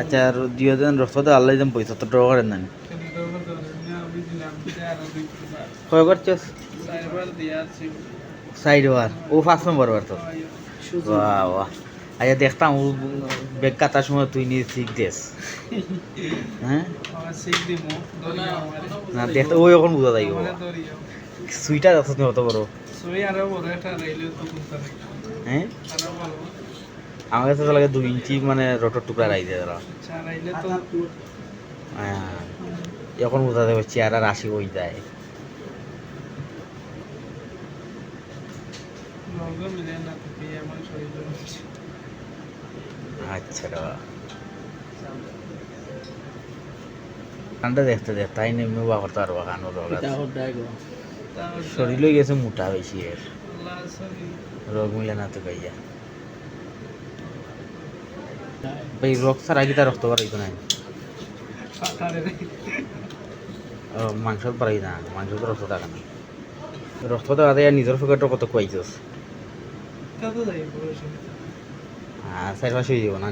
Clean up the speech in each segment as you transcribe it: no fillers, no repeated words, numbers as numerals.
আচ্ছা আর দিওজন রক্ততে আল্লাহ যেন 75 টাকা করেন না কয় করছস 4 বার ও 5 নম্বর বার তো বাহ বাহ আচ্ছা দেখতাম ও বেগ কাটার সময় তুই নিয়ে শিখ দেস হ্যাঁ না দেখতে ওই এখন বোঝা যাই সুইটার আছে তুমি অত বড় হ্যাঁ আমার কাছে তো লাগে 2 ইঞ্চি মানে রোটর টুকরা রাই দেয় তারা হ্যাঁ এখন বোঝা যাবে চেহারা রাশি হয়ে যায় আচ্ছা ঠান্ডা দেখতে দেখ তাই নেমে বা করতে পারবো কানো রোগ শরীর গেছে মোটা বেশি এর রোগ মিলে না তো গাইয়া ভাই রক্ত ছাড়া কি তার রক্ত বাড়াইতো না মাংস বাড়াই না মাংস তো রক্ত থাকে না রক্ত তো আদায় নিজের ফেকেট কত খুয়াইছস হ্যাঁ 4 মাস হয়ে যাব না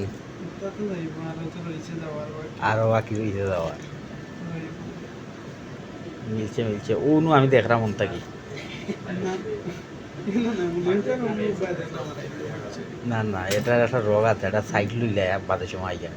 আরো বাকি রয়েছে যাওয়ার মিলছে ও নু আমি দেখলাম মন থাকি না না এটা একটা রোগ আছে এটা সাইড লইলে বাদে সময় যায়